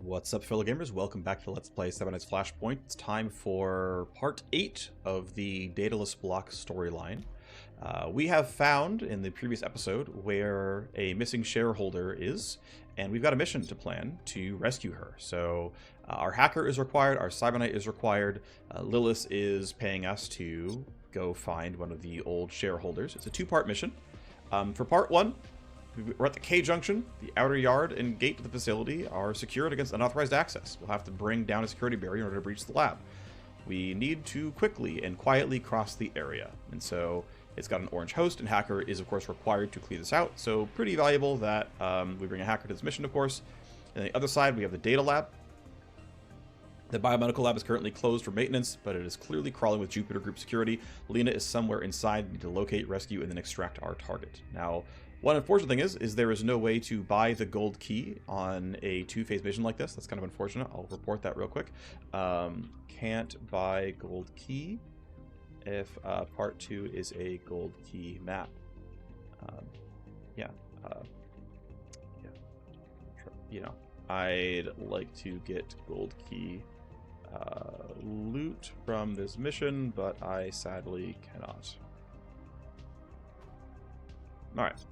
What's up, fellow gamers? Welcome back to Let's Play 7 Nights Flashpoint. It's time for part 8 of the Daedalus Bloc storyline. We have found in the previous episode where a missing shareholder is, and we've got a mission to plan to rescue her. So our hacker is required, our Cyberknight is required, Lilith is paying us to go find one of the old shareholders. It's a two-part mission. For part 1, we're at the K-junction. The outer yard and gate to the facility are secured against unauthorized access. We'll have to bring down a security barrier in order to breach the lab. We need to quickly and quietly cross the area. And so it's got an orange host, and hacker is, of course, required to clear this out. So pretty valuable that we bring a hacker to this mission, of course. And on the other side, we have the data lab. The biomedical lab is currently closed for maintenance, but it is clearly crawling with Jupiter Group security. Lena is somewhere inside. We need to locate, rescue, and then extract our target. Now, one unfortunate thing is there is no way to buy the gold key on a two-phase mission like this. That's kind of unfortunate. I'll report that real quick. Can't buy gold key if part 2 is a gold key map. You know, I'd like to get gold key loot from this mission, but I sadly cannot. Alright.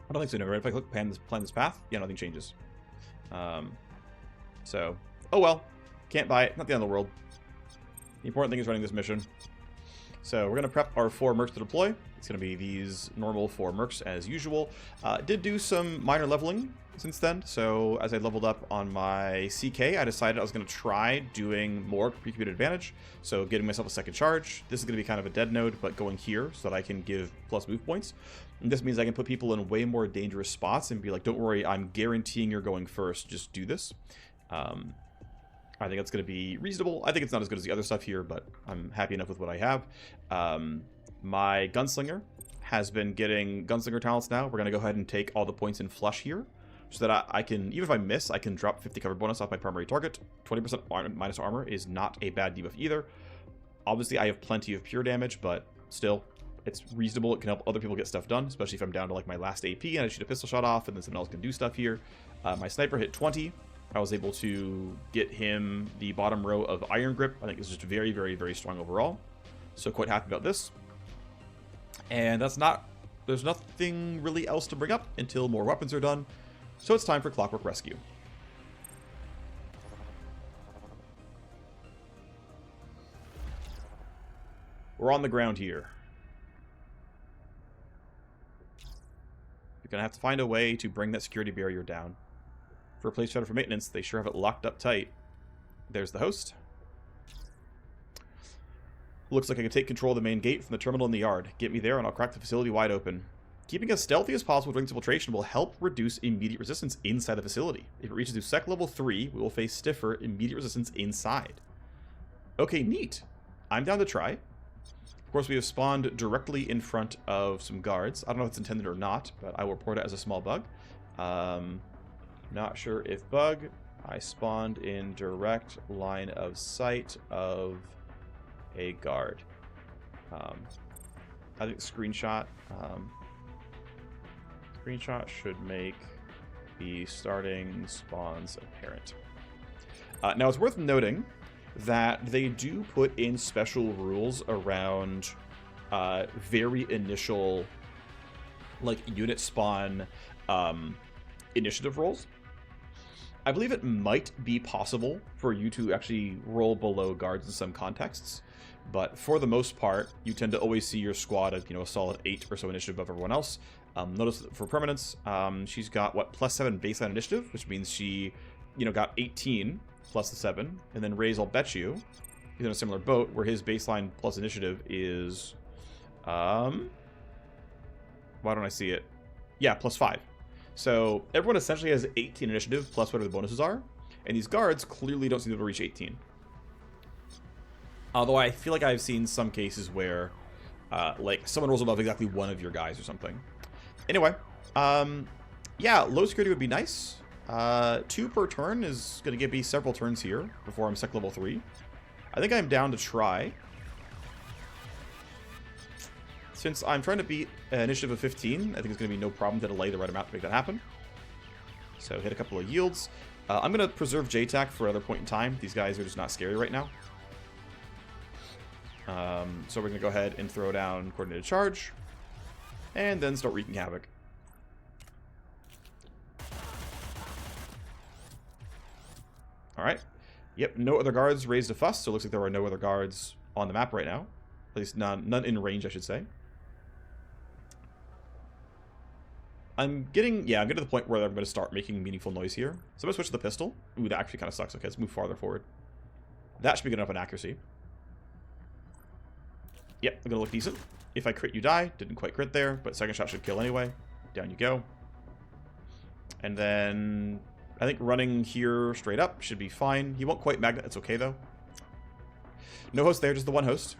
I don't think so, no, right? If I click plan this path, yeah, nothing changes. So, oh well. Can't buy it. Not the end of the world. The important thing is running this mission. So we're going to prep our 4 mercs to deploy. It's going to be these normal 4 mercs as usual. Did do some minor leveling since then. So as I leveled up on my CK, I decided I was going to try doing more pre-computed advantage. So getting myself a second charge. This is going to be kind of a dead node, but going here so that I can give plus move points. And this means I can put people in way more dangerous spots and be like, don't worry, I'm guaranteeing you're going first. Just do this. I think that's going to be reasonable. I think it's not as good as the other stuff here, but I'm happy enough with what I have. My gunslinger has been getting gunslinger talents now. We're going to go ahead and take all the points in flush here so that I can, even if I miss, I can drop 50 cover bonus off my primary target. 20% minus armor is not a bad debuff either. Obviously, I have plenty of pure damage, but still, it's reasonable. It can help other people get stuff done, especially if I'm down to like my last AP and I shoot a pistol shot off and then someone else can do stuff here. My sniper hit 20. I was able to get him the bottom row of Iron Grip. I think it's just very, very, very strong overall. So quite happy about this. And there's nothing really else to bring up until more weapons are done. So it's time for Clockwork Rescue. We're on the ground here. You're going to have to find a way to bring that security barrier down. For a place shutter for maintenance, they sure have it locked up tight. There's the host. Looks like I can take control of the main gate from the terminal in the yard. Get me there and I'll crack the facility wide open. Keeping as stealthy as possible during infiltration will help reduce immediate resistance inside the facility. If it reaches to sec level 3, we will face stiffer immediate resistance inside. Okay, neat. I'm down to try. Of course, we have spawned directly in front of some guards. I don't know if it's intended or not, but I will report it as a small bug. Not sure if bug. I spawned in direct line of sight of a guard. I think screenshot should make the starting spawns apparent. Now it's worth noting that they do put in special rules around very initial like unit spawn initiative rolls. I believe it might be possible for you to actually roll below guards in some contexts, but for the most part, you tend to always see your squad at, a solid 8 or so initiative above everyone else. Notice that for Permanence, she's got, +7 baseline initiative, which means she, got 18 plus the 7, and then Ray's, I'll bet you, he's in a similar boat, where his baseline plus initiative is, why don't I see it? Yeah, +5. So everyone essentially has 18 initiative plus whatever the bonuses are, and these guards clearly don't seem to reach 18. Although I feel like I've seen some cases where, like, someone rolls above exactly one of your guys or something. Anyway, yeah, low security would be nice. 2 per turn is going to give me several turns here before I'm sec level 3. I think I'm down to try. Since I'm trying to beat an initiative of 15, I think it's going to be no problem to delay the right amount to make that happen. So hit a couple of yields. I'm going to preserve JTAC for another point in time. These guys are just not scary right now. So we're going to go ahead and throw down Coordinated Charge. And then start wreaking havoc. Alright. Yep, no other guards raised a fuss, so it looks like there are no other guards on the map right now. At least none in range, I should say. I'm getting to the point where I'm going to start making meaningful noise here. So I'm going to switch to the pistol. Ooh, that actually kind of sucks. Okay, let's move farther forward. That should be good enough in accuracy. Yep, I'm going to look decent. If I crit, you die. Didn't quite crit there, but second shot should kill anyway. Down you go. And then I think running here straight up should be fine. He won't quite magnet. It's okay, though. No host there, just the one host.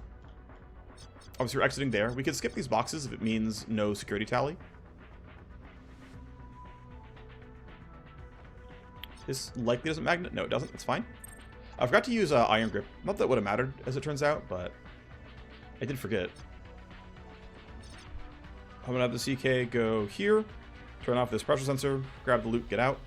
Obviously, we're exiting there. We could skip these boxes if it means no security tally. This likely doesn't magnet. No, it doesn't. It's fine. I forgot to use Iron Grip. Not that it would have mattered, as it turns out, but I did forget. I'm going to have the CK go here. Turn off this pressure sensor. Grab the loot. Get out.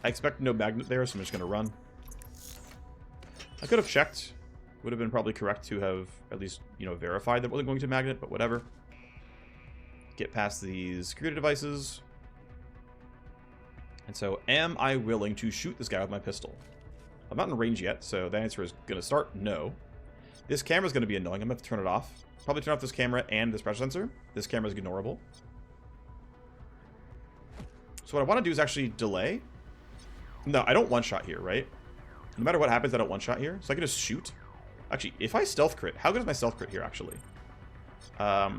I expect no magnet there, so I'm just going to run. I could have checked. Would have been probably correct to have at least, verified that it wasn't going to magnet, but whatever. Get past these security devices. And so, am I willing to shoot this guy with my pistol? I'm not in range yet, so the answer is going to start no. This camera is going to be annoying. I'm going to have to turn it off. Probably turn off this camera and this pressure sensor. This camera is ignorable. So what I want to do is actually delay. No, I don't one-shot here, right? No matter what happens, I don't one-shot here. So I can just shoot. Actually, if I stealth crit, how good is my stealth crit here, actually?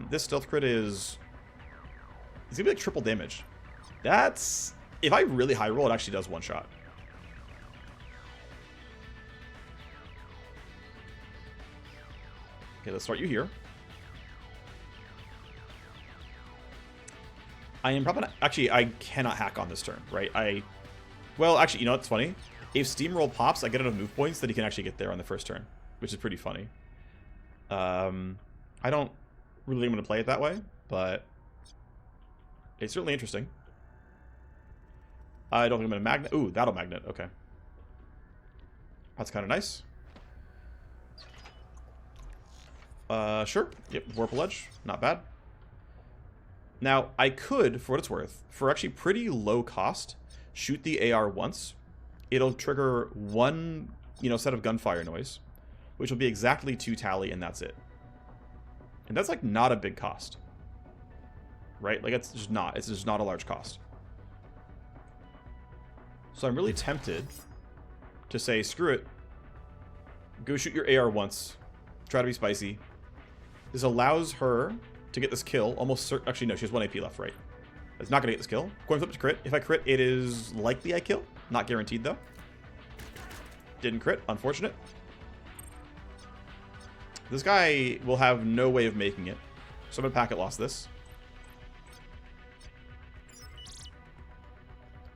This stealth crit is... It's going to be like triple damage. That's... If I really high roll, it actually does one-shot. Okay, let's start you here. I am probably not... Actually, I cannot hack on this turn, right? Well, actually, you know what's funny? If Steamroll pops, I get enough move points that he can actually get there on the first turn, which is pretty funny. I don't really think I'm going to play it that way, but it's certainly interesting. I don't think I'm going to magnet. Ooh, that'll magnet. Okay. That's kind of nice. Sure. Yep, Vorpal Edge. Not bad. Now, I could, for what it's worth, for actually pretty low cost, shoot the AR once. It'll trigger one, set of gunfire noise, which will be exactly 2 tally, and that's it. And that's, like, not a big cost. Right? Like, it's just not. It's just not a large cost. So I'm really tempted to say, screw it. Go shoot your AR once. Try to be spicy. This allows her to get this kill. Actually, no, she has 1 AP left, right? It's not going to get this kill. Coin flip to crit. If I crit, it is likely I kill. Not guaranteed, though. Didn't crit. Unfortunate. This guy will have no way of making it. So I'm going to packet loss this.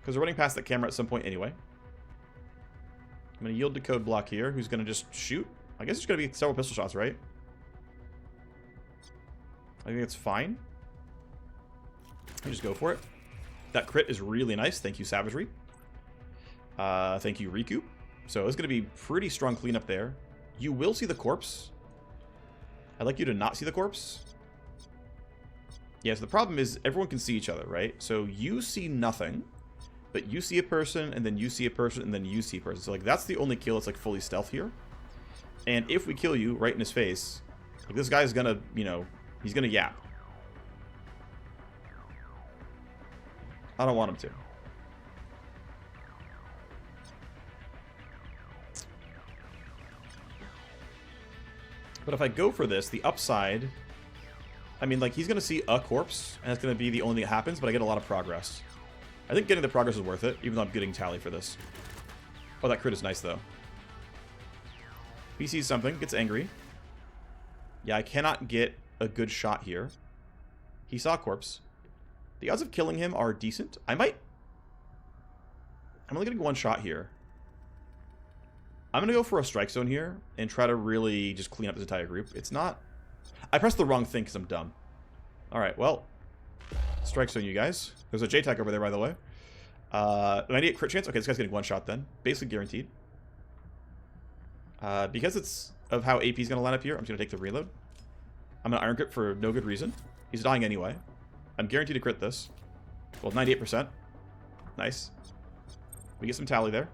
Because we're running past that camera at some point anyway. I'm going to yield to code Bloc here, who's going to just shoot. I guess it's going to be several pistol shots, right? I think it's fine. I just go for it. That crit is really nice. Thank you, Savagery. Thank you, Recoup. So it's going to be pretty strong cleanup there. You will see the corpse. I'd like you to not see the corpse. Yeah, so the problem is everyone can see each other, right? So you see nothing, but you see a person, and then you see a person, and then you see a person. So, like, that's the only kill that's, like, fully stealth here. And if we kill you right in his face, like, this guy's gonna, he's gonna yap. I don't want him to. But if I go for this, the upside... I mean, like, he's gonna see a corpse, and that's gonna be the only thing that happens, but I get a lot of progress. I think getting the progress is worth it, even though I'm getting tally for this. Oh, that crit is nice, though. He sees something, gets angry. Yeah, I cannot get a good shot here. He saw a corpse. The odds of killing him are decent. I'm only getting one shot here. I'm going to go for a strike zone here and try to really just clean up this entire group. It's not... I pressed the wrong thing because I'm dumb. Alright, well. Strike zone, you guys. There's a J-Tag over there, by the way. 98 crit chance. Okay, this guy's getting one shot then. Basically guaranteed. Because it's of how AP is going to line up here, I'm just going to take the reload. I'm going to Iron Grip for no good reason. He's dying anyway. I'm guaranteed to crit this. Well, 98%. Nice. We get some tally there.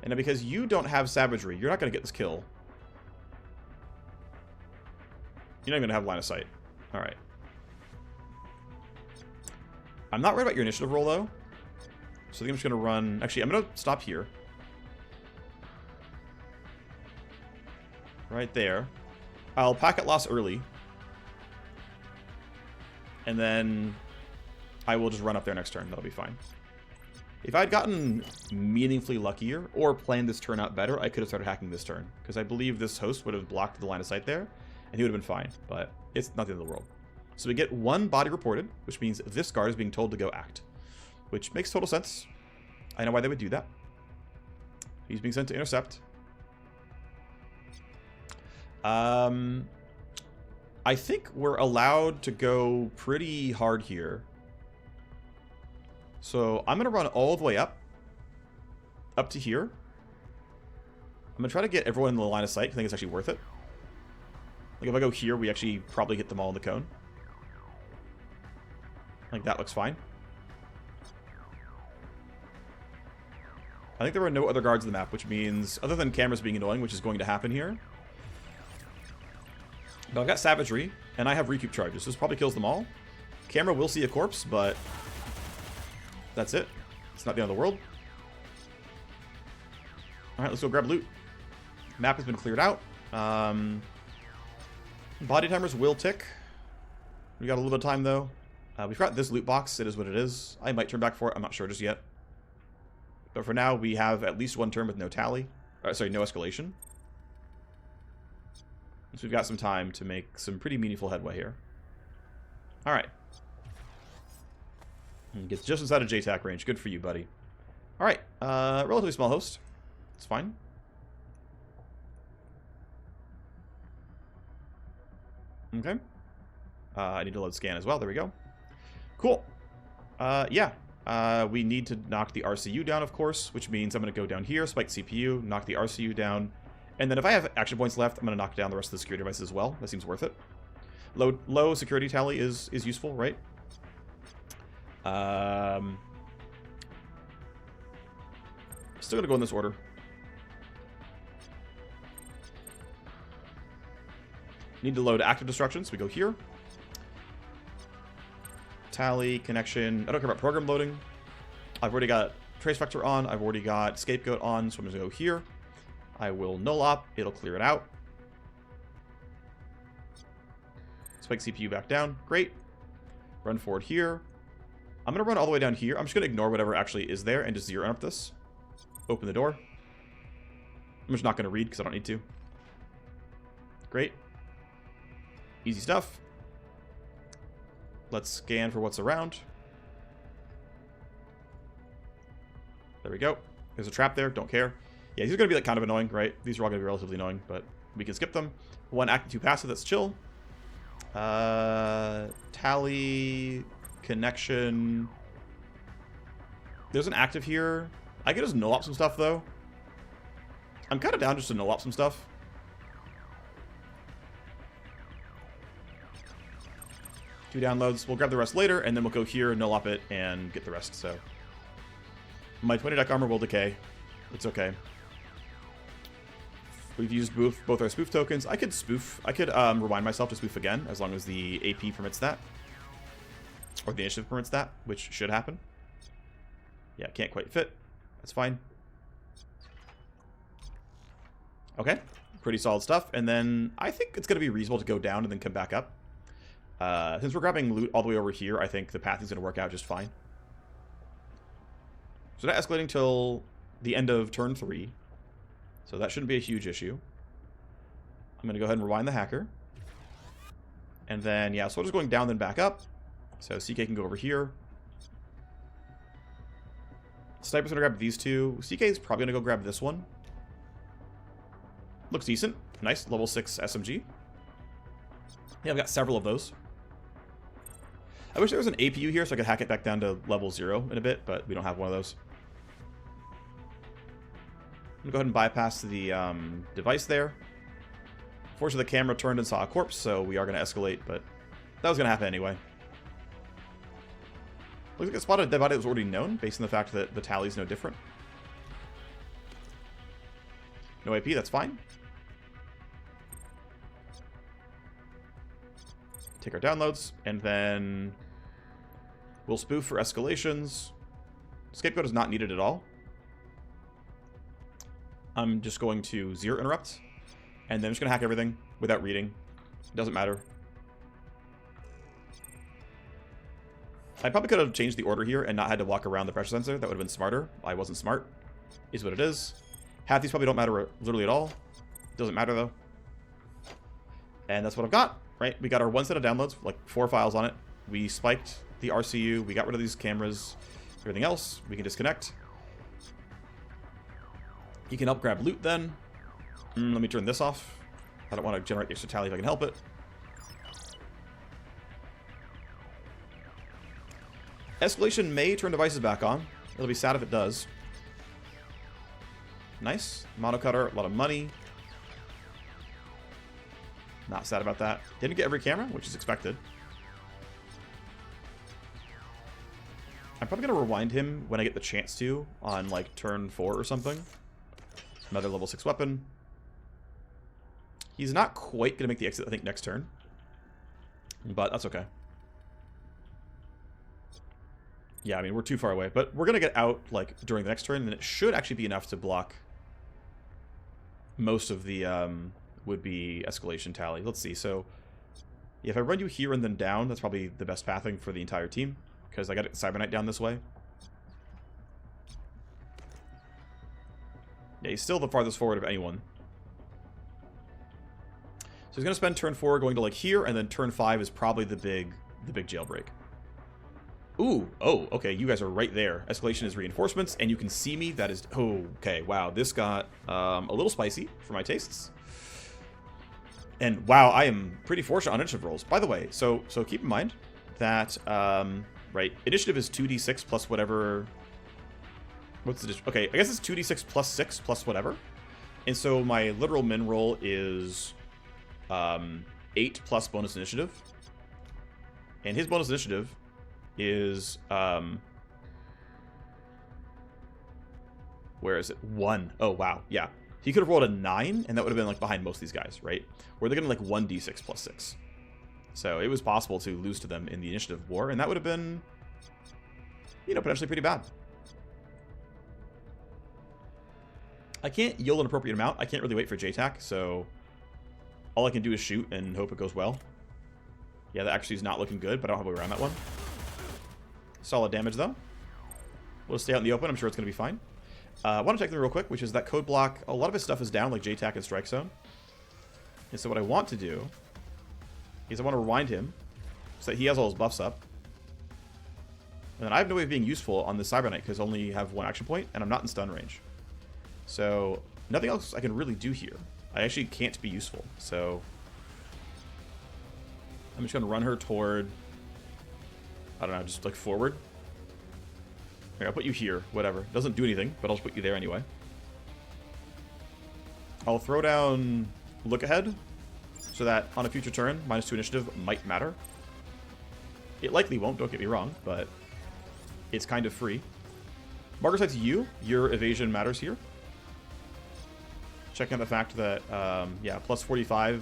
And then because you don't have savagery, you're not going to get this kill. You're not even going to have line of sight. Alright. I'm not worried about your initiative roll, though. So I think I'm just going to run... Actually, I'm going to stop here. Right there. I'll packet loss early. And then I will just run up there next turn. That'll be fine. If I'd gotten meaningfully luckier or planned this turn out better, I could have started hacking this turn. Because I believe this host would have blocked the line of sight there, and he would have been fine. But it's not the end of the world. So we get one body reported, which means this guard is being told to go act. Which makes total sense. I know why they would do that. He's being sent to intercept. I think we're allowed to go pretty hard here. So I'm going to run all the way up to here. I'm going to try to get everyone in the line of sight. I think it's actually worth it. Like if I go here, we actually probably hit them all in the cone. Like that looks fine. I think there were no other guards on the map, which means, other than cameras being annoying, which is going to happen here. But I've got savagery, and I have recoup charges. So this probably kills them all. Camera will see a corpse, but that's it. It's not the end of the world. Alright, let's go grab loot. Map has been cleared out. Body timers will tick. We got a little bit of time, though. We've got this loot box. It is what it is. I might turn back for it. I'm not sure just yet. But for now, we have at least one turn with no tally. Sorry, no escalation. So we've got some time to make some pretty meaningful headway here. Alright. Gets just inside of J-Tac range. Good for you, buddy. Alright. Relatively small host. It's fine. Okay. I need to load scan as well. There we go. Cool. Yeah. We need to knock the RCU down, of course, which means I'm going to go down here, spike CPU, knock the RCU down, and then if I have action points left, I'm going to knock down the rest of the security devices as well. That seems worth it. Low security tally is useful, right? Still going to go in this order. Need to load active destruction, so we go here. Tally, connection. I don't care about program loading. I've already got trace vector on. I've already got scapegoat on, so I'm going to go here. I will null op. It'll clear it out. Spike CPU back down. Great. Run forward here. I'm going to run all the way down here. I'm just going to ignore whatever actually is there and just zero up this. Open the door. I'm just not going to read because I don't need to. Great. Easy stuff. Let's scan for what's around. There we go. There's a trap there. Don't care. Yeah, these are going to be like kind of annoying, right? These are all going to be relatively annoying, but we can skip them. One active, two passive. That's chill. Tally, connection. There's an active here. I could just null up some stuff, though. I'm kind of down just to null up some stuff. Two downloads. We'll grab the rest later, and then we'll go here, null up it, and get the rest. So my 20 deck armor will decay. It's okay. We've used both our spoof tokens. I could rewind myself to spoof again, as long as the AP permits that. Or the initiative permits that, which should happen. Yeah, can't quite fit. That's fine. Okay. Pretty solid stuff. And then I think it's going to be reasonable to go down and then come back up. Since we're grabbing loot all the way over here, I think the path is going to work out just fine. So not escalating till the end of turn 3. So that shouldn't be a huge issue. I'm going to go ahead and rewind the hacker. And then, yeah, so we're just going down then back up. So CK can go over here. Sniper's going to grab these two. CK is probably going to go grab this one. looks decent. Nice, level 6 SMG. Yeah, I've got several of those. I wish there was an APU here so I could hack it back down to level 0 in a bit, but we don't have one of those. I'm going to go ahead and bypass the device there. Fortunately, the camera turned and saw a corpse, so we are going to escalate, but that was going to happen anyway. Looks like a spot of dead body that was already known, based on the fact that the tally is no different. No AP, that's fine. Take our downloads, and then we'll spoof for escalations. Scapegoat is not needed at all. I'm just going to 0 interrupt, and then I'm just going to hack everything without reading. It doesn't matter. I probably could have changed the order here and not had to walk around the pressure sensor. That would have been smarter. I wasn't smart. Is what it is. Half these probably don't matter literally at all. Doesn't matter, though. And that's what I've got, right? We got our one set of downloads, like 4 files on it. We spiked the RCU. We got rid of these cameras. Everything else, we can disconnect. You can help grab loot then. Let me turn this off. I don't want to generate the extra tally if I can help it. Escalation may turn devices back on. It'll be sad if it does. Nice. Mono cutter, a lot of money. Not sad about that. Didn't get every camera, which is expected. I'm probably going to rewind him when I get the chance to on, like, turn 4 or something. Another level 6 weapon. He's not quite going to make the exit, I think, next turn. But that's okay. Yeah, I mean, we're too far away. But we're going to get out, like, during the next turn, and it should actually be enough to block most of the would-be escalation tally. Let's see. So, yeah, if I run you here and then down, that's probably the best pathing for the entire team, because I got Cyber Knight down this way. Yeah, he's still the farthest forward of anyone. So he's going to spend turn 4 going to, like, here, and then turn 5 is probably the big jailbreak. Ooh, oh, okay, you guys are right there. Escalation is reinforcements, and you can see me. That is, oh, okay, wow, this got a little spicy for my tastes. And wow, I am pretty fortunate on initiative rolls. By the way, so keep in mind that, right, initiative is 2d6 plus whatever. What's the, okay, I guess it's 2d6 plus 6 plus whatever. And so my literal min roll is 8 plus bonus initiative. And his bonus initiative is where is it? 1. Oh wow, yeah. He could have rolled a 9, and that would have been like behind most of these guys, right? Where they're getting like 1d6 plus 6. So it was possible to lose to them in the initiative war, and that would have been, you know, potentially pretty bad. I can't yield an appropriate amount. I can't really wait for JTAC, so all I can do is shoot and hope it goes well. Yeah, that actually is not looking good, but I don't have a way around that one. Solid damage, though. We'll stay out in the open. I'm sure it's going to be fine. I want to check them real quick, which is that code block. A lot of his stuff is down, like JTAC and Strike Zone. And so what I want to do is I want to rewind him so that he has all his buffs up. And then I have no way of being useful on this Cyber Knight because I only have 1 action point, and I'm not in stun range. So nothing else I can really do here. I actually can't be useful. So I'm just going to run her toward, I don't know, just like forward. Here, I'll put you here, whatever. Doesn't do anything, but I'll just put you there anyway. I'll throw down Look Ahead, so that on a future turn, -2 initiative might matter. It likely won't, don't get me wrong, but it's kind of free. Marker Sight's you. Your evasion matters here. Checking out the fact that, yeah, plus 45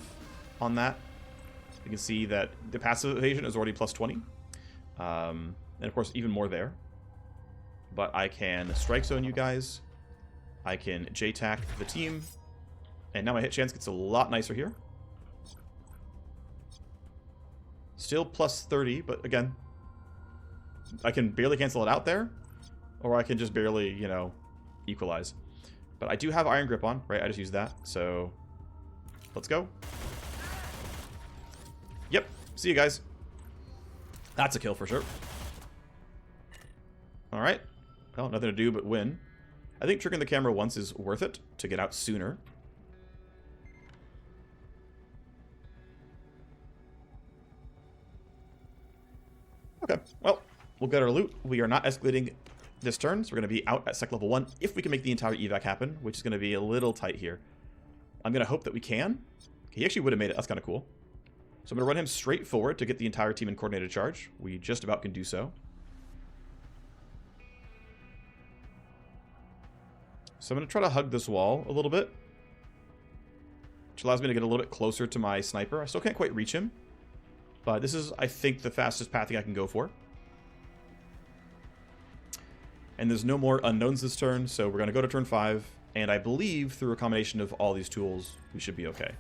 on that. You can see that the passive evasion is already plus 20. And of course, even more there. But I can Strike Zone you guys. I can JTAC the team. And now my hit chance gets a lot nicer here. Still plus 30, but again, I can barely cancel it out there. Or I can just barely, you know, equalize. But I do have Iron Grip on, right? I just used that. So let's go. Yep. See you guys. That's a kill for sure. All right. Well, nothing to do but win. I think triggering the camera once is worth it to get out sooner. Okay, well, we'll get our loot. We are not escalating this turn, so we're going to be out at sec level 1 if we can make the entire evac happen, which is going to be a little tight here. I'm going to hope that we can. He actually would have made it. That's kind of cool. So I'm going to run him straight forward to get the entire team in coordinated charge. We just about can do so. So I'm going to try to hug this wall a little bit, which allows me to get a little bit closer to my sniper. I still can't quite reach him, but this is, I think, the fastest pathing I can go for. And there's no more unknowns this turn, so we're going to go to turn 5, and I believe through a combination of all these tools, we should be okay.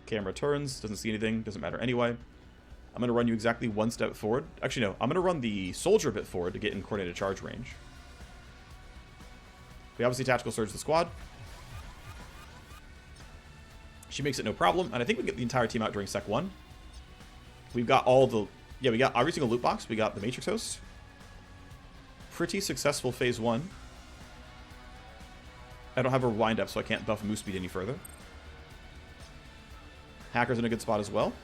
Camera turns, doesn't see anything, doesn't matter anyway. I'm going to run you exactly 1 step forward. Actually, no, I'm going to run the soldier a bit forward to get in coordinated charge range. We obviously tactical surge the squad. She makes it no problem, and I think we can get the entire team out during sec 1. We've got all the... Yeah, we got every single loot box. We got the Matrix Host. Pretty successful phase 1. I don't have her wind up, so I can't buff move speed any further. Hacker's in a good spot as well.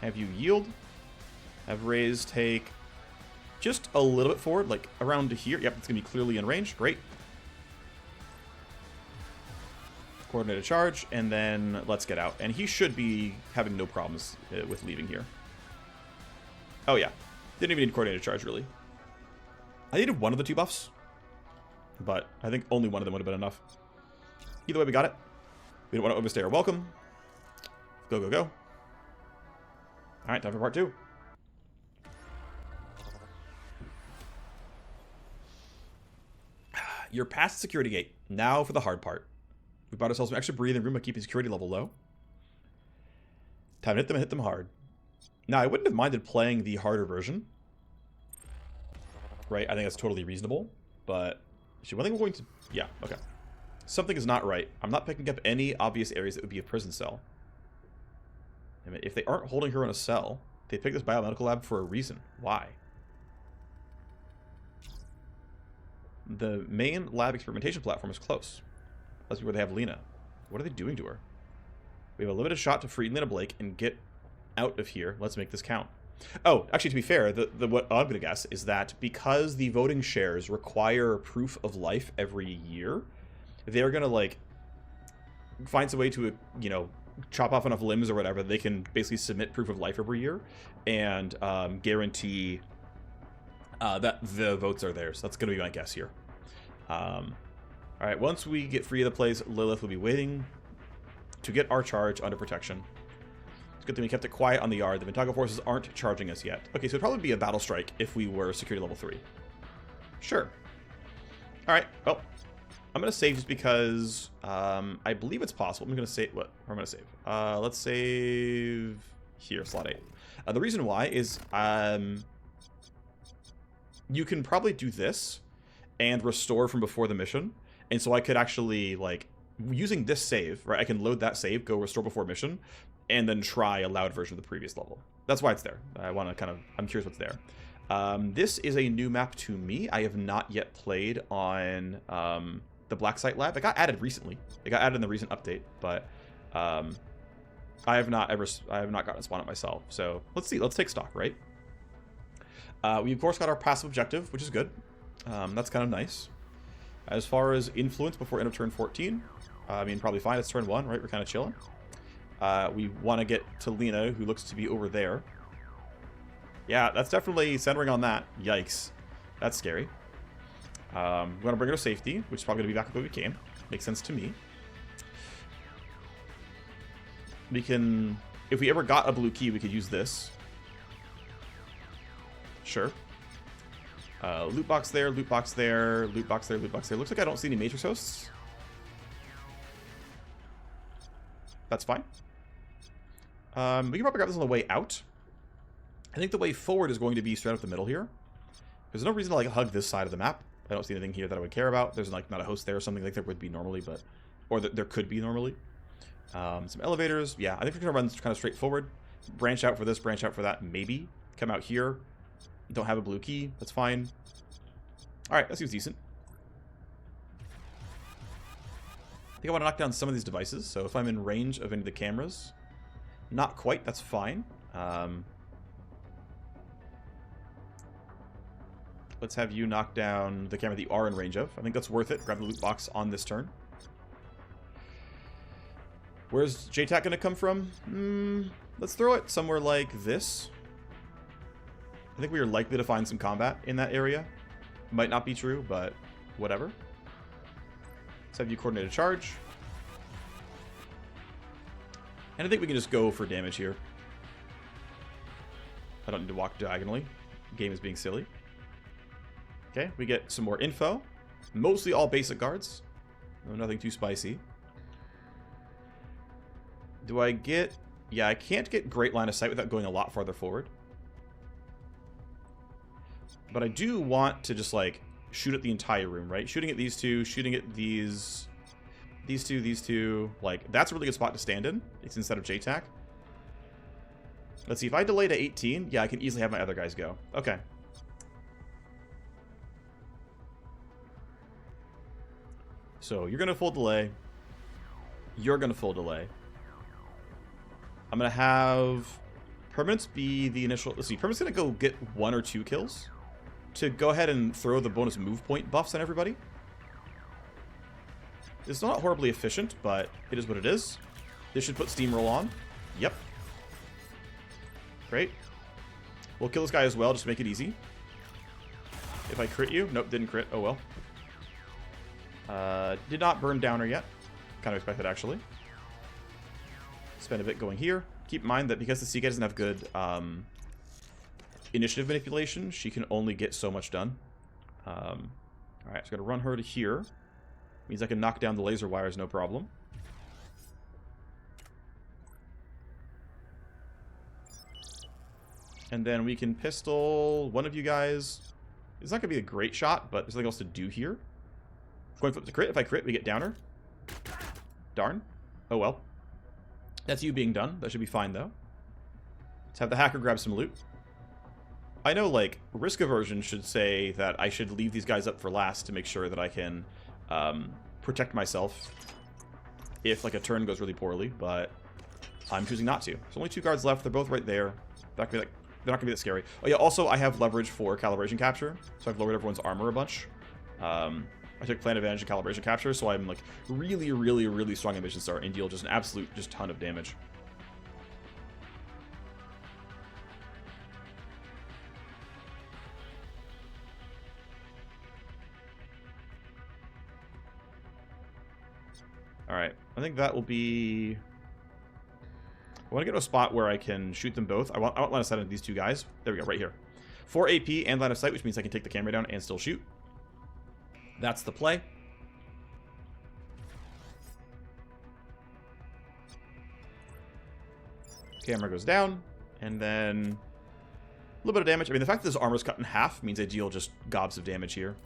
Have you yield. Have Raze take just a little bit forward, like around to here. Yep, it's going to be clearly in range. Great. Coordinated charge, and then let's get out. And he should be having no problems with leaving here. Oh, yeah. Didn't even need coordinated charge, really. I needed one of the 2 buffs, but I think only one of them would have been enough. Either way, we got it. We don't want to overstay our welcome. Go, go, go. All right, time for part 2. You're past the security gate. Now for the hard part. We bought ourselves some extra breathing room by keeping security level low. Time to hit them and hit them hard. Now, I wouldn't have minded playing the harder version. Right? I think that's totally reasonable. But actually, one thing we're going to... Yeah, okay. Something is not right. I'm not picking up any obvious areas that would be a prison cell. I mean, if they aren't holding her in a cell, they picked this biomedical lab for a reason. Why? The main lab experimentation platform is close. Must be where they have Lena. What are they doing to her? We have a limited shot to free Lena Blake and get out of here. Let's make this count. Oh, actually, to be fair, what I'm going to guess is that because the voting shares require proof of life every year, they're going to, like, find some way to, you know, chop off enough limbs or whatever, they can basically submit proof of life every year and guarantee that the votes are theirs. That's going to be my guess here. Alright, once we get free of the place, Lilith will be waiting to get our charge under protection. It's good that we kept it quiet on the yard. The Ventago forces aren't charging us yet. Okay, so it'd probably be a battle strike if we were security level 3. Sure. Alright, well, I'm going to save just because I believe it's possible. I'm going to save... What? Where am I going to save? Let's save here, slot 8. The reason why is you can probably do this and restore from before the mission. And so I could actually, like, using this save, right, I can load that save, go restore before mission, and then try a loud version of the previous level. That's why it's there. I want to kind of... I'm curious what's there. This is a new map to me. I have not yet played on the Black Site Lab. It got added recently. It got added in the recent update, but I have not gotten to spawn it myself. So let's see. Let's take stock, right? We of course got our passive objective, which is good. That's kind of nice. As far as influence before end of turn 14, I mean, probably fine. It's turn 1, right? We're kind of chilling. We want to get to Lena, who looks to be over there. Yeah, that's definitely centering on that. Yikes. That's scary. We're going to bring her to safety, which is probably going to be back up where we came. Makes sense to me. We can... If we ever got a blue key, we could use this. Sure. Loot box there, loot box there, loot box there, loot box there. Looks like I don't see any matrix hosts. That's fine. We can probably grab this on the way out. I think the way forward is going to be straight up the middle here. There's no reason to, like, hug this side of the map. I don't see anything here that I would care about. There's, like, not a host there or something like there would be normally, but... Or there could be normally. Some elevators. Yeah, I think we're going to run kind of straight forward. Branch out for this, branch out for that, maybe. Come out here. Don't have a blue key. That's fine. Alright, that seems decent. I think I want to knock down some of these devices, so if I'm in range of any of the cameras, not quite, that's fine. Let's have you knock down the camera that you are in range of. I think that's worth it. Grab the loot box on this turn. Where's JTAC going to come from? Let's throw it somewhere like this. I think we are likely to find some combat in that area. Might not be true, but whatever. Let's have you coordinate a charge. And I think we can just go for damage here. I don't need to walk diagonally. The game is being silly. Okay, we get some more info. Mostly all basic guards. No, nothing too spicy. Do I get... Yeah, I can't get great line of sight without going a lot farther forward. But I do want to just, like, shoot at the entire room, right? Shooting at these two, shooting at these two. Like, that's a really good spot to stand in. It's instead of JTAC. Let's see, if I delay to 18, yeah, I can easily have my other guys go. Okay. So, you're going to full delay. You're going to full delay. I'm going to have Permanence be the initial... Let's see, Permanence going to go get 1 or 2 kills to go ahead and throw the bonus move point buffs on everybody. It's not horribly efficient, but it is what it is. This should put Steamroll on. Yep. Great. We'll kill this guy as well, just to make it easy. If I crit you... Nope, didn't crit. Oh well. Did not burn downer yet. Kind of expected, actually. Spend a bit going here. Keep in mind that because the Sea Guy doesn't have good initiative manipulation, she can only get so much done. Alright, so I'm going to run her to here. Means I can knock down the laser wires, no problem. And then we can pistol one of you guys. It's not going to be a great shot, but there's something else to do here. Going flip to crit. If I crit, we get downer. Darn. Oh well. That's you being done. That should be fine, though. Let's have the hacker grab some loot. I know, like, risk aversion should say that I should leave these guys up for last to make sure that I can protect myself if, like, a turn goes really poorly, but I'm choosing not to. There's only 2 guards left. They're both right there. They're not going to be that scary. Oh, yeah, also, I have leverage for calibration capture, so I've lowered everyone's armor a bunch. I took plan advantage of calibration capture, so I'm, like, really, really, really strong in mission start and deal just an absolute ton of damage. Alright, I think that will be... I want to get to a spot where I can shoot them both. I want line of sight on these 2 guys. There we go, right here. 4 AP and line of sight, which means I can take the camera down and still shoot. That's the play. Camera goes down, and then a little bit of damage. I mean, the fact that this armor's cut in half means I deal just gobs of damage here.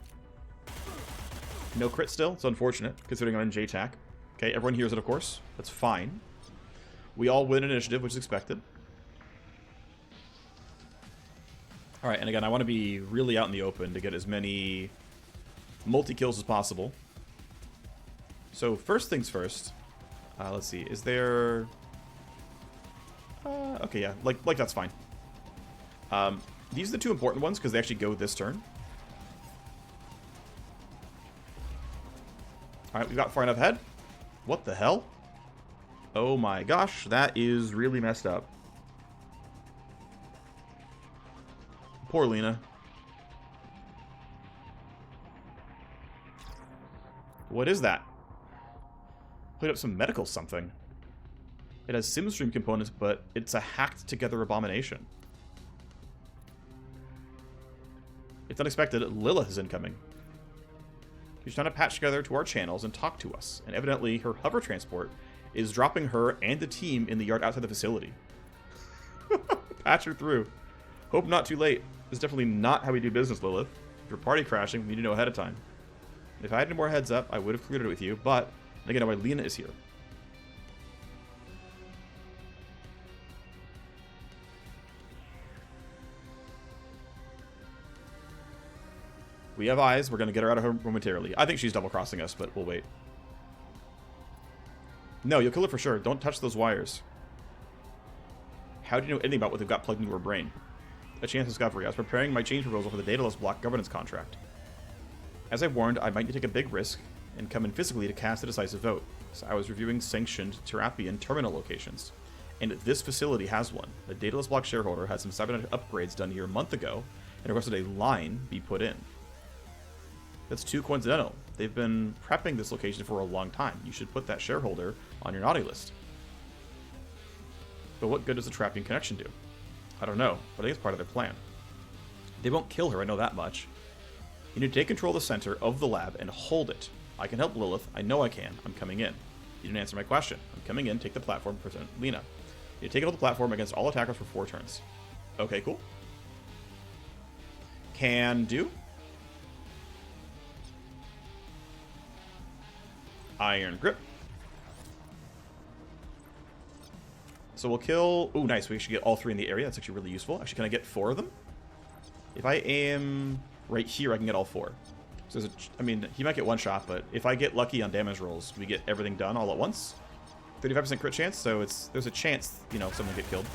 No crit still. It's unfortunate, considering I'm in JTAC. Okay, everyone hears it, of course. That's fine. We all win initiative, which is expected. Alright, and again, I want to be really out in the open to get as many multi-kills as possible. So, first things first. Let's see. Is there... okay, yeah. Like that's fine. These are the 2 important ones, because they actually go this turn. Alright, we've got far enough ahead. What the hell? Oh my gosh, that is really messed up. Poor Lena. What is that? Put up some medical something. It has SimStream components, but it's a hacked together abomination. It's unexpected. Lilith is incoming. She's trying to patch together to our channels and talk to us, and evidently her hover transport is dropping her and the team in the yard outside the facility. Patch her through. Hope not too late. This is definitely not how we do business, Lilith. If you're party crashing, we need to know ahead of time. If I had any more heads up, I would have cleared it with you, but again, know why Lena is here. We have eyes. We're going to get her out of her momentarily. I think she's double-crossing us, but we'll wait. No, you'll kill it for sure. Don't touch those wires. How do you know anything about what they've got plugged into her brain? A chance discovery. I was preparing my change proposal for the Daedalus Bloc governance contract. As I warned, I might need to take a big risk and come in physically to cast a decisive vote. So I was reviewing sanctioned Terapian terminal locations. And this facility has one. The Daedalus Bloc shareholder had some cybernetic upgrades done here a month ago and requested a line be put in. That's too coincidental. They've been prepping this location for a long time. You should put that shareholder on your naughty list. But what good does the Terapian connection do? I don't know, but I think it's part of their plan. They won't kill her, I know that much. You need to take control of the center of the lab and hold it. I can help Lilith. I know I can. I'm coming in. You didn't answer my question. I'm coming in, take the platform, present Lena. You take it on the platform against all attackers for 4 turns. Okay, cool. Can do. Iron Grip. So we'll kill... Ooh, nice. We should get all 3 in the area. That's actually really useful. Actually, can I get 4 of them? If I aim right here, I can get all 4. So there's a... I mean, he might get 1 shot, but if I get lucky on damage rolls, we get everything done all at once. 35% crit chance, so there's a chance, you know, someone get killed.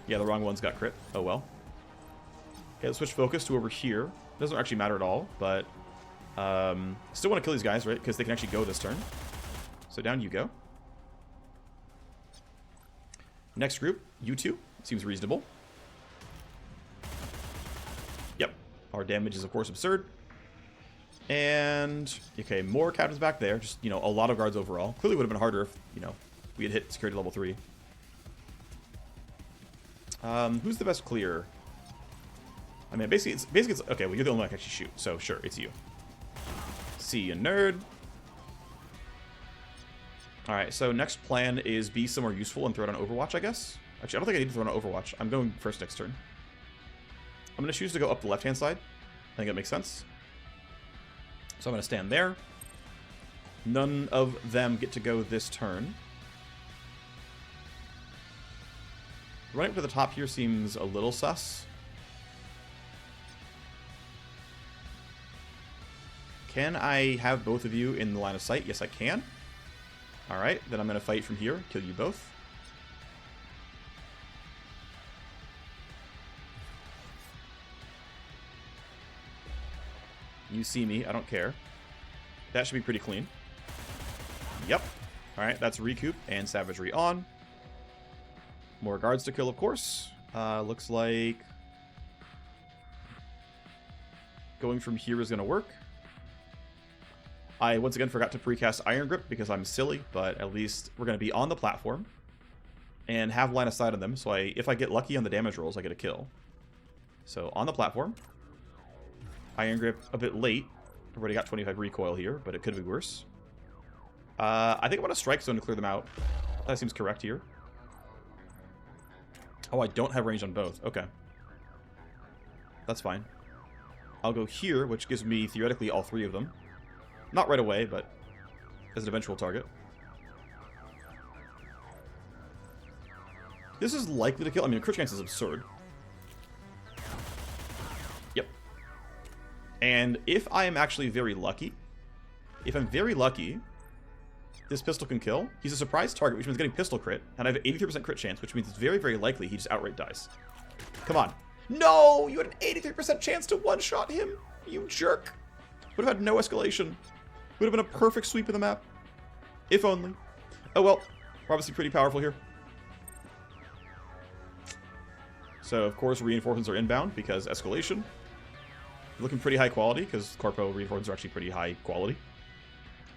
Yeah, the wrong one's got crit. Oh, well. Okay, let's switch focus to over here. Doesn't actually matter at all, but... still want to kill these guys, right? Because they can actually go this turn. So down you go. Next group, you 2. Seems reasonable. Yep. Our damage is, of course, absurd. And, okay, more captains back there. Just, you know, a lot of guards overall. Clearly would have been harder if, you know, we had hit security level 3. Who's the best clear? I mean, basically it's okay, well, you're the only one I can actually shoot. So, sure, it's you. See you, nerd. Alright, so next plan is be somewhere useful and throw it on Overwatch, I guess. Actually, I don't think I need to throw it on Overwatch. I'm going first next turn. I'm going to choose to go up the left-hand side. I think that makes sense. So I'm going to stand there. None of them get to go this turn. Running up to the top here seems a little sus. Can I have both of you in the line of sight? Yes, I can. Alright, then I'm going to fight from here, kill you both. You see me, I don't care. That should be pretty clean. Yep. Alright, that's recoup and savagery on. More guards to kill, of course. Looks like going from here is going to work. I once again forgot to precast Iron Grip because I'm silly, but at least we're going to be on the platform and have line of sight on them. So if I get lucky on the damage rolls, I get a kill. So on the platform. Iron Grip a bit late. I've already got 25 recoil here, but it could be worse. I think I want a strike zone to clear them out. That seems correct here. Oh, I don't have range on both. Okay. That's fine. I'll go here, which gives me theoretically all 3 of them. Not right away, but as an eventual target. This is likely to kill. I mean, crit chance is absurd. Yep. And if I am actually very lucky, this pistol can kill. He's a surprise target, which means getting pistol crit, and I have an 83% crit chance, which means it's very, very likely he just outright dies. Come on. No! You had an 83% chance to one-shot him, you jerk. Would have had no escalation. Would have been a perfect sweep of the map. If only. Oh well, we're obviously pretty powerful here. So, of course, reinforcements are inbound because escalation. Looking pretty high quality because Corpo reinforcements are actually pretty high quality.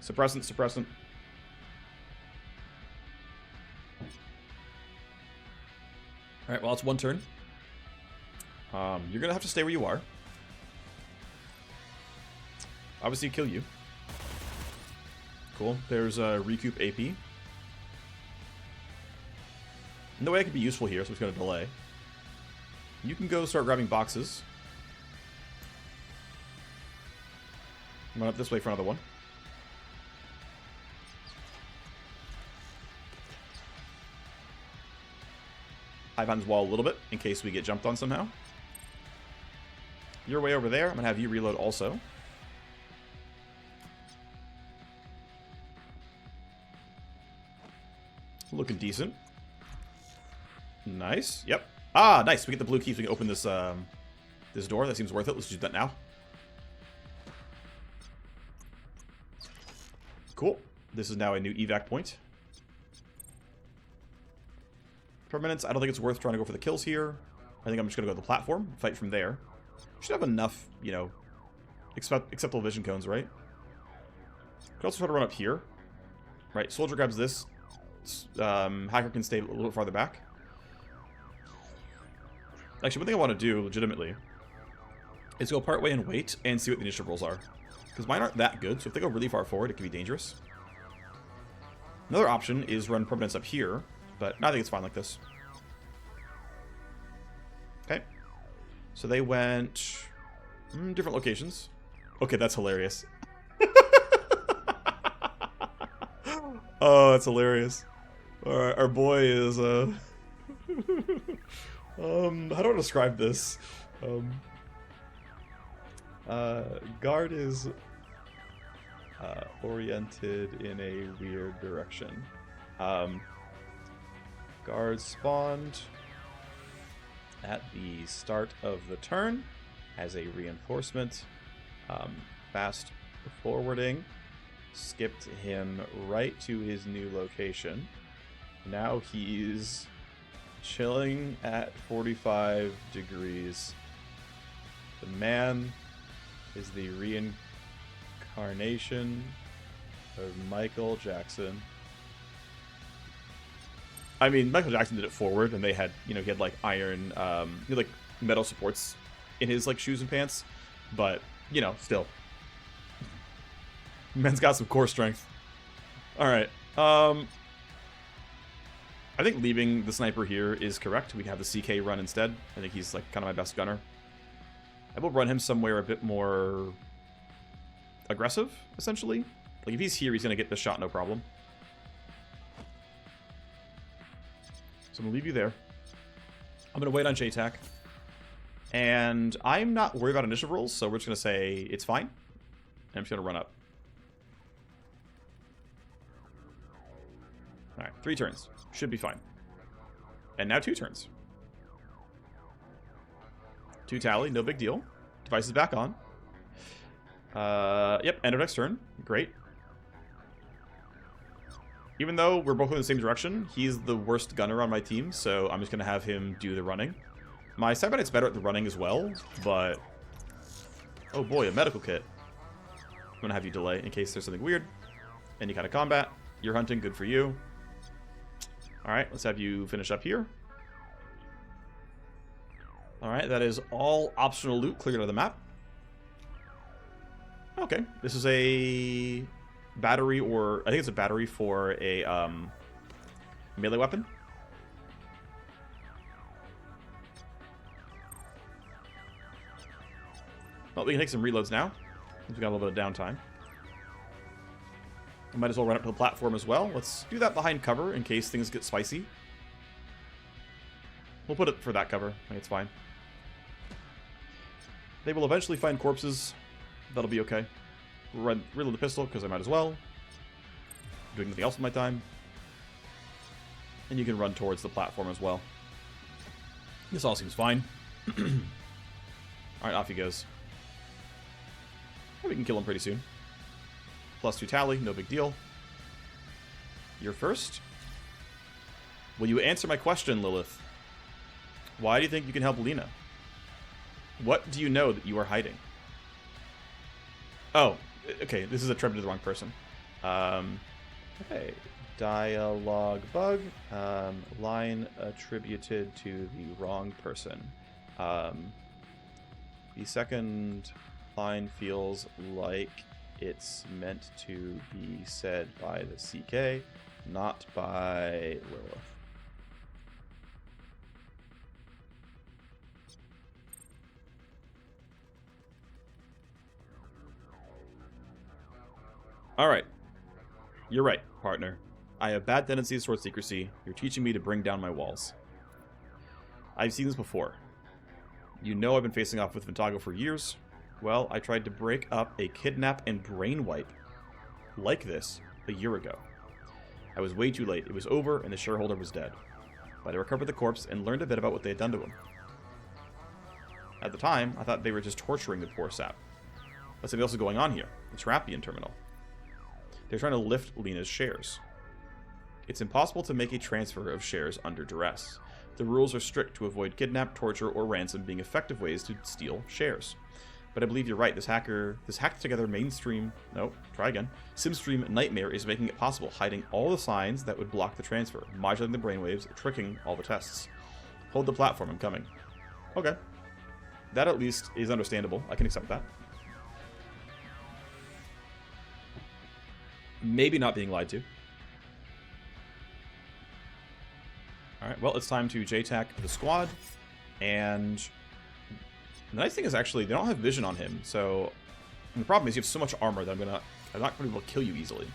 Suppressant, suppressant. Alright, well, it's 1 turn. You're going to have to stay where you are. Obviously, kill you. Cool. There's a recoup AP. No way I could be useful here, so it's going to delay. You can go start grabbing boxes. Run up this way for another one. High behind this wall a little bit, in case we get jumped on somehow. You're way over there. I'm going to have you reload also. Looking decent. Nice. Yep. Ah, nice. We get the blue keys. We can open this this door. That seems worth it. Let's do that now. Cool. This is now a new evac point. Permanence. I don't think it's worth trying to go for the kills here. I think I'm just going to go to the platform, fight from there. Should have enough, you know, acceptable vision cones, right? Could also try to run up here. Right, soldier grabs this. Hacker can stay a little bit farther back. Actually, one thing I want to do, legitimately, is go part way and wait and see what the initiative rolls are. Because mine aren't that good, so if they go really far forward, it can be dangerous. Another option is run Permanence up here, but I think it's fine like this. Okay. So they went different locations. Okay, that's hilarious. Oh, that's hilarious. Alright, our boy is how do I describe this? Guard is oriented in a weird direction. Guard spawned at the start of the turn as a reinforcement. Fast forwarding skipped him right to his new location. Now he's chilling at 45 degrees. The man is the reincarnation of Michael Jackson. I mean, Michael Jackson did it forward, and they had, you know, he had like iron, he had, like metal supports in his like shoes and pants, but you know, still, man's got some core strength. All right, I think leaving the sniper here is correct. We can have the CK run instead. I think he's like kind of my best gunner. I will run him somewhere a bit more aggressive, essentially. Like if he's here, he's gonna get the shot no problem. So I'm going to leave you there. I'm going to wait on JTAC. And I'm not worried about initiative rolls, so we're just going to say it's fine. And I'm just going to run up. Alright, 3 turns. Should be fine. And now 2 turns. 2 tally, no big deal. Device is back on. Yep, end of next turn. Great. Even though we're both in the same direction, he's the worst gunner on my team, so I'm just going to have him do the running. My Cybernite's better at the running as well, but... Oh boy, a medical kit. I'm going to have you delay in case there's something weird. Any kind of combat. You're hunting, good for you. Alright, let's have you finish up here. Alright, that is all optional loot cleared out of the map. Okay, this is a... battery, or I think it's a battery for a melee weapon. Well, we can take some reloads now, since we got a little bit of downtime. I might as well run up to the platform as well. Let's do that behind cover in case things get spicy. We'll put it for that cover. I think it's fine. They will eventually find corpses. That'll be okay. Reload the pistol, because I might as well. Doing nothing else with my time. And you can run towards the platform as well. This all seems fine. Alright, off he goes. We can kill him pretty soon. +2 tally, no big deal. You're first. Will you answer my question, Lilith? Why do you think you can help Lena? What do you know that you are hiding? Oh, okay, this is attributed to the wrong person. Okay, dialogue bug. Line attributed to the wrong person. The second line feels like it's meant to be said by the CK, not by Lilith. Alright. You're right, partner. I have bad tendencies towards secrecy. You're teaching me to bring down my walls. I've seen this before. You know I've been facing off with Ventago for years. Well, I tried to break up a kidnap and brain wipe like this a year ago. I was way too late. It was over, and the shareholder was dead. But I recovered the corpse and learned a bit about what they had done to him. At the time, I thought they were just torturing the poor sap. But something else is going on here. The Trappian terminal. They're trying to lift Lena's shares. It's impossible to make a transfer of shares under duress. The rules are strict to avoid kidnap, torture, or ransom being effective ways to steal shares. But I believe you're right. This hacked together SimStream nightmare is making it possible, hiding all the signs that would block the transfer, modulating the brainwaves, tricking all the tests. Hold the platform, I'm coming. Okay. That at least is understandable. I can accept that. Maybe not being lied to. Alright, well, it's time to JTAC the squad. And the nice thing is actually, they don't have vision on him, so the problem is you have so much armor that I'm not going to be able to kill you easily.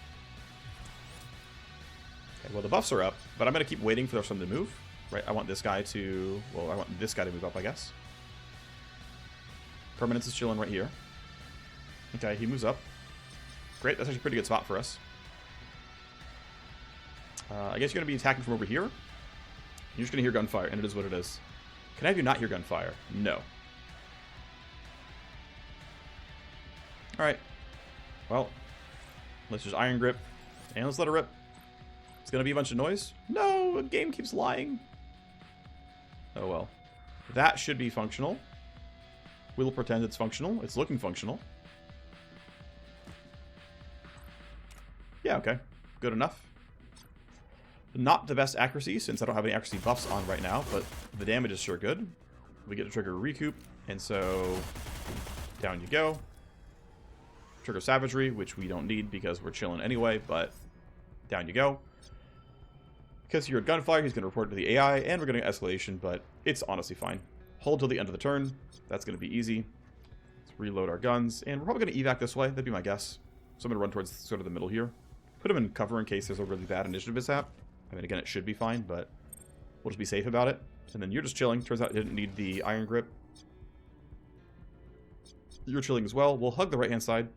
Okay, well, the buffs are up, but I'm going to keep waiting for someone to move. Right, I want this guy to... Well, I want this guy to move up, I guess. Permanence is chilling right here. Okay, he moves up. Great, that's actually a pretty good spot for us. I guess you're going to be attacking from over here. You're just going to hear gunfire, and it is what it is. Can I have you not hear gunfire? No. Alright. Well, let's just iron grip, and let's let it rip. It's going to be a bunch of noise. No, the game keeps lying. Oh well. That should be functional. We'll pretend it's functional. It's looking functional. Yeah, okay. Good enough. Not the best accuracy, since I don't have any accuracy buffs on right now, but the damage is sure good. We get to trigger recoup, and so down you go. Trigger savagery, which we don't need because we're chilling anyway, but down you go. Because you're at gunfire, he's going to report to the AI, and we're getting escalation, but it's honestly fine. Hold till the end of the turn. That's going to be easy. Let's reload our guns, and we're probably going to evac this way. That'd be my guess. So I'm going to run towards sort of the middle here. Put him in cover in case there's a really bad initiative mishap. I mean, again, it should be fine, but we'll just be safe about it. And then you're just chilling. Turns out I didn't need the iron grip. You're chilling as well. We'll hug the right-hand side.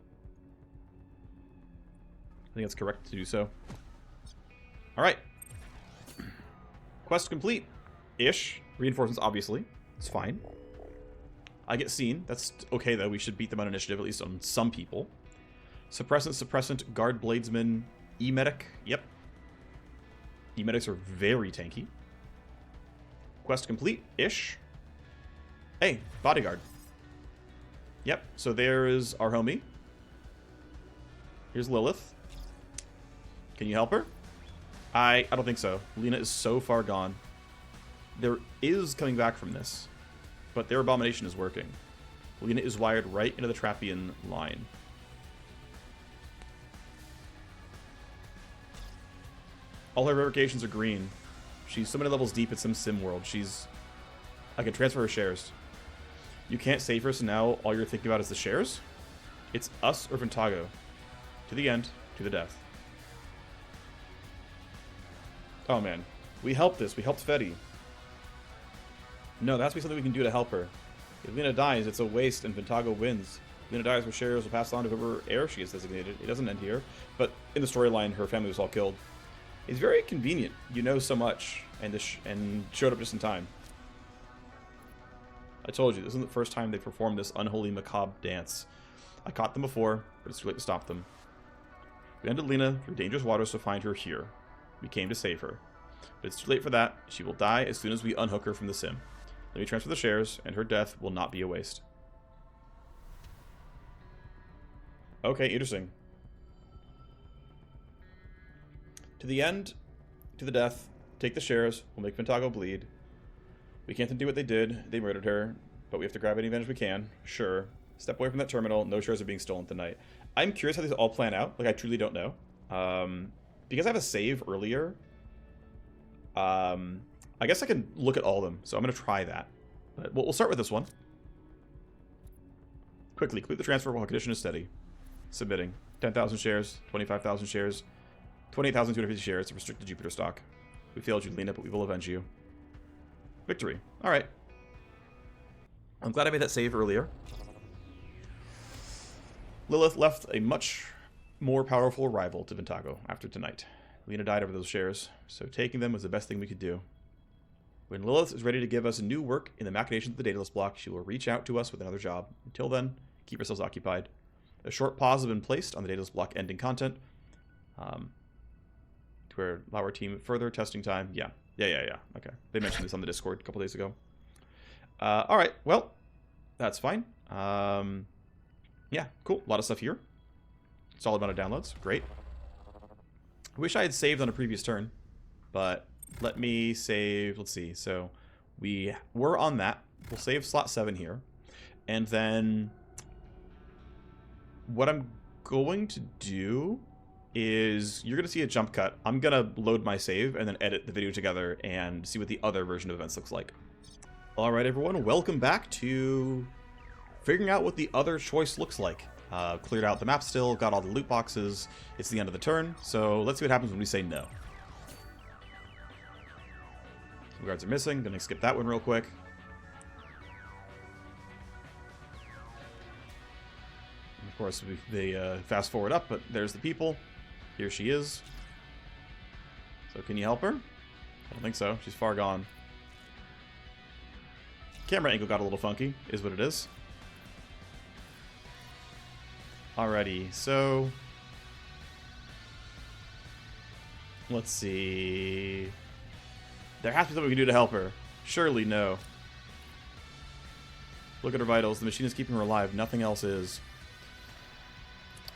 I think that's correct to do so. All right. Quest complete. Ish. Reinforcements, obviously. It's fine. I get seen. That's okay, though. We should beat them on initiative, at least on some people. Suppressant, guard bladesman, E-medic. Yep. E-medics are very tanky. Quest complete-ish. Hey, bodyguard. Yep, so there's our homie. Here's Lilith. Can you help her? I don't think so. Lena is so far gone. There is coming back from this, but their abomination is working. Lena is wired right into the Trappian line. All her revocations are green. She's so many levels deep at some sim world. I can transfer her shares. You can't save her, so now all you're thinking about is the shares? It's us or Ventago. To the end, to the death. Oh man. We helped this. We helped Fetty. No, that has to be something we can do to help her. If Lena dies, it's a waste and Ventago wins. Lena dies, her shares will pass on to whoever heir she is designated. It doesn't end here. But in the storyline, her family was all killed. It's very convenient. You know so much, and showed up just in time. I told you, this isn't the first time they performed this unholy macabre dance. I caught them before, but it's too late to stop them. We ended Lena through dangerous waters to find her here. We came to save her. But it's too late for that. She will die as soon as we unhook her from the sim. Let me transfer the shares, and her death will not be a waste. Okay, interesting. To the end, to the death, take the shares, we'll make Ventago bleed. We can't undo what they did, they murdered her, but we have to grab any advantage we can, sure. Step away from that terminal, no shares are being stolen tonight. I'm curious how these all plan out, like I truly don't know. Because I have a save earlier, I guess I can look at all of them, so I'm going to try that. But we'll start with this one. Quickly, complete the transfer while condition is steady. Submitting. 10,000 shares, 25,000 shares, 28,250 shares, restricted Jupiter stock. We failed you, Lena, but we will avenge you. Victory. Alright. I'm glad I made that save earlier. Lilith left a much more powerful rival to Ventago after tonight. Lena died over those shares, so taking them was the best thing we could do. When Lilith is ready to give us new work in the machinations of the Daedalus block, she will reach out to us with another job. Until then, keep yourselves occupied. A short pause has been placed on the Daedalus block ending content. To allow our team further testing time. Yeah. Okay. They mentioned this on the Discord a couple days ago. Alright, well, that's fine. Yeah, cool. A lot of stuff here. Solid amount of downloads. Great. I wish I had saved on a previous turn, but let me save. Let's see. So we were on that. We'll save slot 7 here. And then what I'm going to do is you're going to see a jump cut. I'm going to load my save and then edit the video together and see what the other version of events looks like. All right, everyone. Welcome back to figuring out what the other choice looks like. Cleared out the map still, got all the loot boxes. It's the end of the turn, so let's see what happens when we say no. Some guards are missing. Gonna skip that one real quick. And of course, they fast forward up, but there's the people. Here she is. So can you help her? I don't think so. She's far gone. Camera angle got a little funky, is what it is. Alrighty, so let's see. There has to be something we can do to help her. Surely no. Look at her vitals. The machine is keeping her alive. Nothing else is.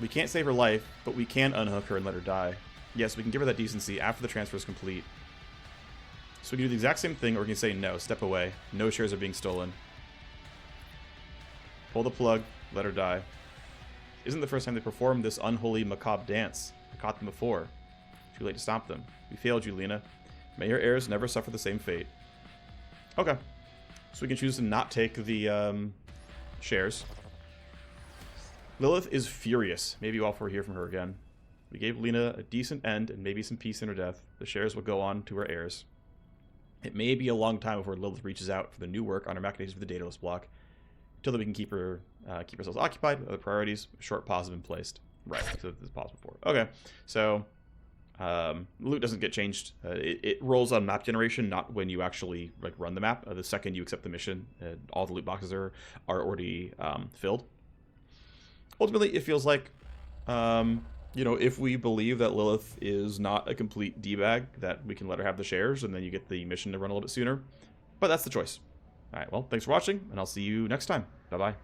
We can't save her life, but we can unhook her and let her die. Yes, we can give her that decency after the transfer is complete. So we can do the exact same thing, or we can say no, step away. No shares are being stolen. Pull the plug, let her die. Isn't the first time they performed this unholy macabre dance. I caught them before. Too late to stop them. We failed you, Lena. May your heirs never suffer the same fate. Okay. So we can choose to not take the shares. Lilith is furious. Maybe we'll hear from her again. We gave Lena a decent end and maybe some peace in her death. The shares will go on to her heirs. It may be a long time before Lilith reaches out for the new work on her machinations for the Daedalus block. Until then, we can keep ourselves occupied with other priorities. A short pause has been placed. Right, so this pause before. Okay, so loot doesn't get changed. It rolls on map generation, not when you actually run the map. The second you accept the mission, all the loot boxes are already filled. Ultimately, it feels like, if we believe that Lilith is not a complete D-bag, that we can let her have the shares, and then you get the mission to run a little bit sooner. But that's the choice. Alright, well, thanks for watching, and I'll see you next time. Bye-bye.